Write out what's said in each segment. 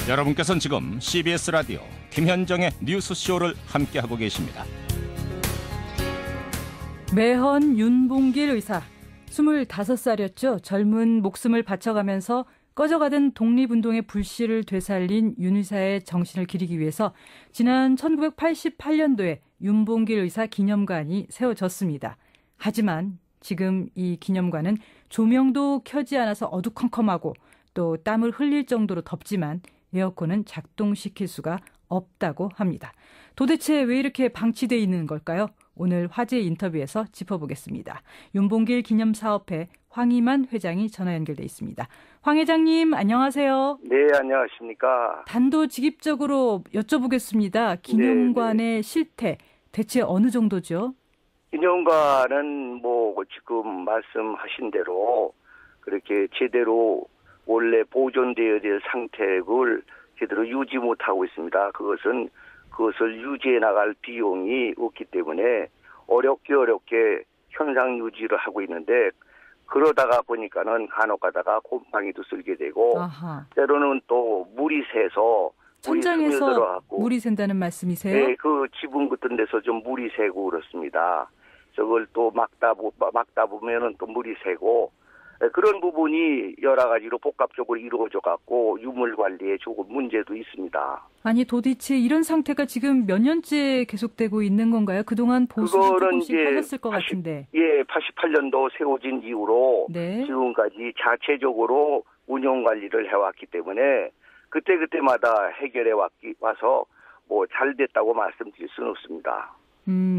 여러분께서는 지금 CBS 라디오 김현정의 뉴스쇼를 함께하고 계십니다. 매헌 윤봉길 의사, 25살이었죠. 젊은 목숨을 바쳐가면서 꺼져가던 독립운동의 불씨를 되살린 윤 의사의 정신을 기리기 위해서 지난 1988년도에 윤봉길 의사 기념관이 세워졌습니다. 하지만 지금 이 기념관은 조명도 켜지 않아서 어두컴컴하고 또 땀을 흘릴 정도로 덥지만 에어컨은 작동시킬 수가 없다고 합니다. 도대체 왜 이렇게 방치되어 있는 걸까요? 오늘 화제 인터뷰에서 짚어보겠습니다. 윤봉길 기념사업회 황희만 회장이 전화 연결돼 있습니다. 황 회장님 안녕하세요. 네, 안녕하십니까. 단도직입적으로 여쭤보겠습니다. 기념관의 실태 대체 어느 정도죠? 기념관은 지금 말씀하신 대로 그렇게 제대로 원래 보존되어야 될 상태를 제대로 유지 못하고 있습니다. 그것을 유지해 나갈 비용이 없기 때문에 어렵게 현상 유지를 하고 있는데, 그러다가 보니까는 간혹 가다가 곰팡이도 쓸게 되고, 아하. 때로는 또 물이 새서 천장에서 물이 샌다는 말씀이세요? 네, 그 지붕 같은 데서 좀 물이 새고 그렇습니다. 저걸 또 막다 보면은 또 물이 새고, 그런 부분이 여러 가지로 복합적으로 이루어져 갖고 유물 관리에 조금 문제도 있습니다. 아니 도대체 이런 상태가 지금 몇 년째 계속되고 있는 건가요? 그동안 보수도 조금씩 하셨을 것 같은데. 예, 88년도 세워진 이후로 네. 지금까지 자체적으로 운영 관리를 해왔기 때문에 그때마다 해결해 와서 잘 됐다고 말씀드릴 수는 없습니다.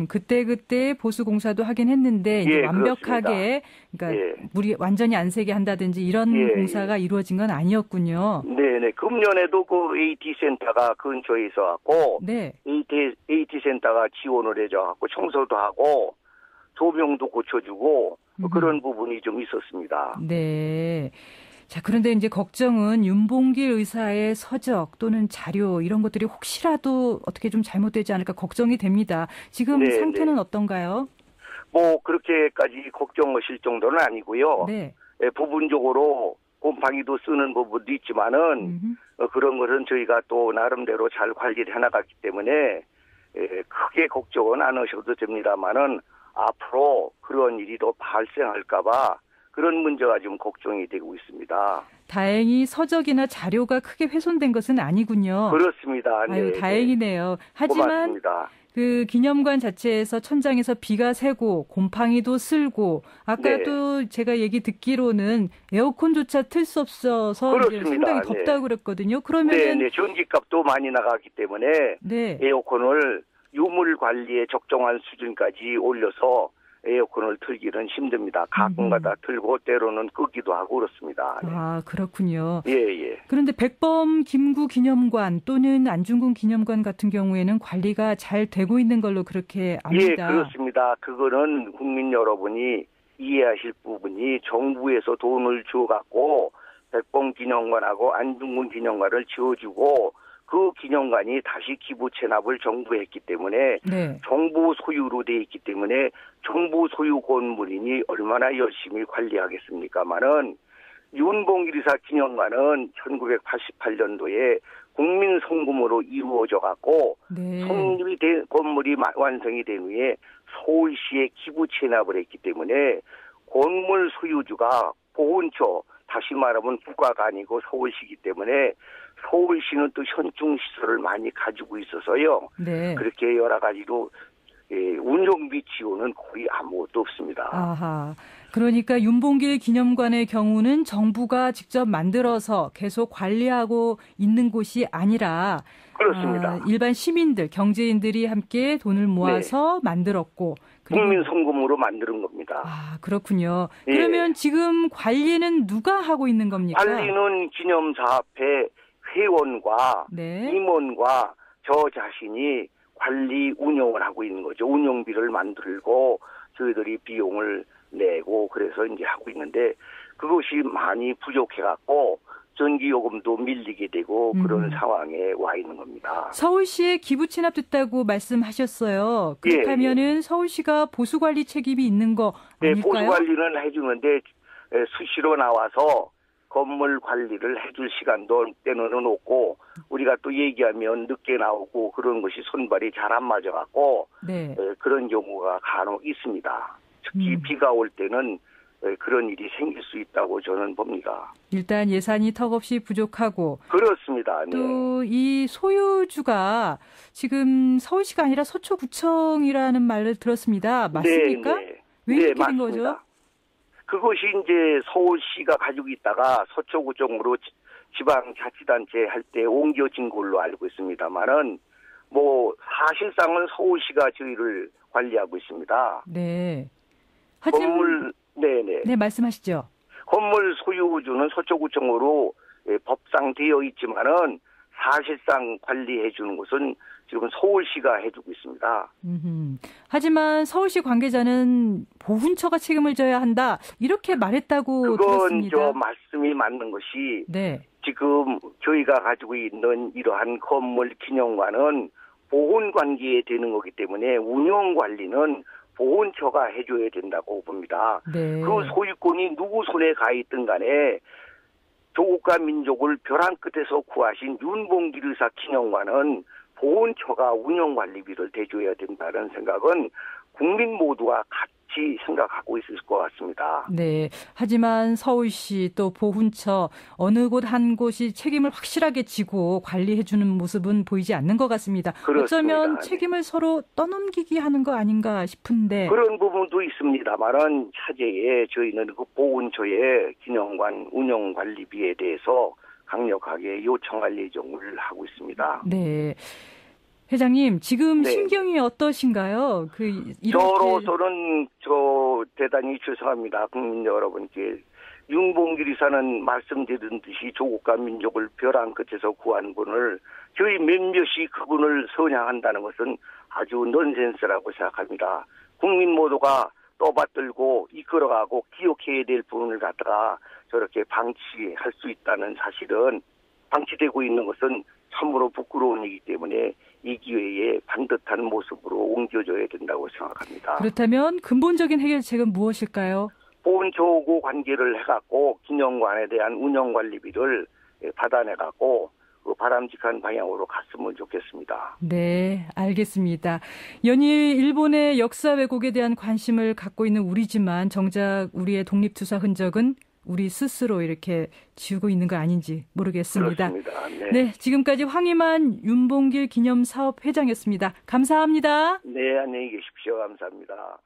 그때 보수 공사도 하긴 했는데 이제 완벽하게 그렇습니다. 그러니까 물이 완전히 안 새게 한다든지 이런 공사가 이루어진 건 아니었군요. 네네. 금년에도 그 AT 센터가 근처에 있어갖고 네. AT 센터가 지원을 해줘갖고 청소도 하고 조명도 고쳐주고 그런 부분이 좀 있었습니다. 네. 자, 그런데 이제 걱정은 윤봉길 의사의 서적 또는 자료 이런 것들이 혹시라도 어떻게 좀 잘못되지 않을까 걱정이 됩니다. 지금 상태는 어떤가요? 그렇게까지 걱정하실 정도는 아니고요. 네. 부분적으로 곰팡이도 쓰는 부분도 있지만은 그런 것은 저희가 또 나름대로 잘 관리를 해나갔기 때문에 크게 걱정은 안 하셔도 됩니다만은 앞으로 그런 일이 더 발생할까봐 그런 문제가 좀 걱정이 되고 있습니다. 다행히 서적이나 자료가 크게 훼손된 것은 아니군요. 그렇습니다. 네, 아유, 다행이네요. 하지만 고맙습니다. 그 기념관 자체에서 천장에서 비가 새고 곰팡이도 쓸고 아까도 제가 얘기 듣기로는 에어컨조차 틀 수 없어서 상당히 덥다고 그랬거든요. 그러면은 전기값도 많이 나가기 때문에 에어컨을 유물 관리에 적정한 수준까지 올려서 에어컨을 틀기는 힘듭니다. 가끔가다 틀고 때로는 끄기도 하고 그렇습니다. 네. 아, 그렇군요. 예. 그런데 백범 김구 기념관 또는 안중근 기념관 같은 경우에는 관리가 잘 되고 있는 걸로 그렇게 압니다. 예, 그렇습니다. 그거는 국민 여러분이 이해하실 부분이 정부에서 돈을 줘갖고 백범 기념관하고 안중근 기념관을 지어주고 그 기념관이 다시 기부 체납을 정부에 했기 때문에 정부 소유로 돼 있기 때문에 정부 소유 건물이니 얼마나 열심히 관리하겠습니까마는 윤봉길 의사 기념관은 1988년도에 국민 성금으로 이루어져 갖고 성립이 된 건물이 완성이 된 후에 서울시에 기부 체납을 했기 때문에 건물 소유주가 보훈처 다시 말하면 국가가 아니고 서울시이기 때문에 서울시는 또 현충시설을 많이 가지고 있어서요. 그렇게 여러 가지로 운영비 지원은 거의 아무것도 없습니다. 아하. 그러니까 윤봉길 기념관의 경우는 정부가 직접 만들어서 계속 관리하고 있는 곳이 아니라 그렇습니다. 일반 시민들, 경제인들이 함께 돈을 모아서 만들었고 국민 성금으로 만드는 겁니다. 아, 그렇군요. 그러면 지금 관리는 누가 하고 있는 겁니까? 관리는 기념사업회 회원과 임원과 저 자신이 관리 운영을 하고 있는 거죠. 운영비를 만들고 저희들이 비용을 내고 그래서 이제 하고 있는데 그것이 많이 부족해갖고 전기요금도 밀리게 되고 그런 상황에 와 있는 겁니다. 서울시에 기부 체납됐다고 말씀하셨어요. 그렇다면은 서울시가 보수관리 책임이 있는 거 아닐까요? 보수관리는 해주는데 수시로 나와서 건물 관리를 해줄 시간도 때는 없고 우리가 또 얘기하면 늦게 나오고 그런 것이 손발이 잘 안 맞아갖고 네. 그런 경우가 간혹 있습니다. 특히 비가 올 때는 그런 일이 생길 수 있다고 저는 봅니다. 일단 예산이 턱없이 부족하고 그렇습니다. 네. 또 이 소유주가 지금 서울시가 아니라 서초구청이라는 말을 들었습니다. 맞습니까? 네. 왜 이렇게 된 맞습니다. 거죠? 그것이 이제 서울시가 가지고 있다가 서초구청으로 지방자치단체 할 때 옮겨진 걸로 알고 있습니다만은 뭐 사실상은 서울시가 저희를 관리하고 있습니다. 네. 하지만 건물 네네. 네, 말씀하시죠. 건물 소유주는 서초구청으로 법상 되어 있지만은 사실상 관리해 주는 것은 지금 서울시가 해주고 있습니다. 하지만 서울시 관계자는 보훈처가 책임을 져야 한다 이렇게 말했다고 그건 들었습니다. 저 말씀이 맞는 것이 네. 지금 저희가 가지고 있는 이러한 건물 기념관은 보훈 관계에 되는 거기 때문에 운영 관리는 보훈처가 해줘야 된다고 봅니다. 네. 그 소유권이 누구 손에 가 있든 간에 조국과 민족을 벼랑 끝에서 구하신 윤봉길 의사 기념관은 보훈처가 운영관리비를 대줘야 된다는 생각은 국민 모두가 같이 생각하고 있을 것 같습니다. 네. 하지만 서울시 또 보훈처 어느 곳 한 곳이 책임을 확실하게 지고 관리해 주는 모습은 보이지 않는 것 같습니다. 그렇습니다. 어쩌면 네. 책임을 서로 떠넘기기 하는 거 아닌가 싶은데. 그런 부분도 있습니다만은 차제에 저희는 그 보훈처의 기념관 운영관리비에 대해서 강력하게 요청할 예정을 하고 있습니다. 네. 회장님, 지금 네. 심경이 어떠신가요? 이렇게 저로서는 대단히 죄송합니다. 국민 여러분께. 윤봉길 의사는 말씀드린 듯이 조국과 민족을 벼랑 끝에서 구한 분을 저희 몇몇이 그분을 선양한다는 것은 아주 넌센스라고 생각합니다. 국민 모두가 떠받들고 이끌어가고 기억해야 될 부분을 갖다가 저렇게 방치할 수 있다는 사실은 방치되고 있는 것은 참으로 부끄러운 일이기 때문에 이 기회에 반듯한 모습으로 옮겨줘야 된다고 생각합니다. 그렇다면 근본적인 해결책은 무엇일까요? 보훈처하고 관계를 해갖고 기념관에 대한 운영관리비를 받아내갖고 그 바람직한 방향으로 갔으면 좋겠습니다. 네, 알겠습니다. 연일 일본의 역사 왜곡에 대한 관심을 갖고 있는 우리지만 정작 우리의 독립투사 흔적은 우리 스스로 이렇게 지우고 있는 거 아닌지 모르겠습니다. 그렇습니다. 네. 네, 지금까지 황희만 윤봉길 기념사업 회장이었습니다. 감사합니다. 네, 안녕히 계십시오. 감사합니다.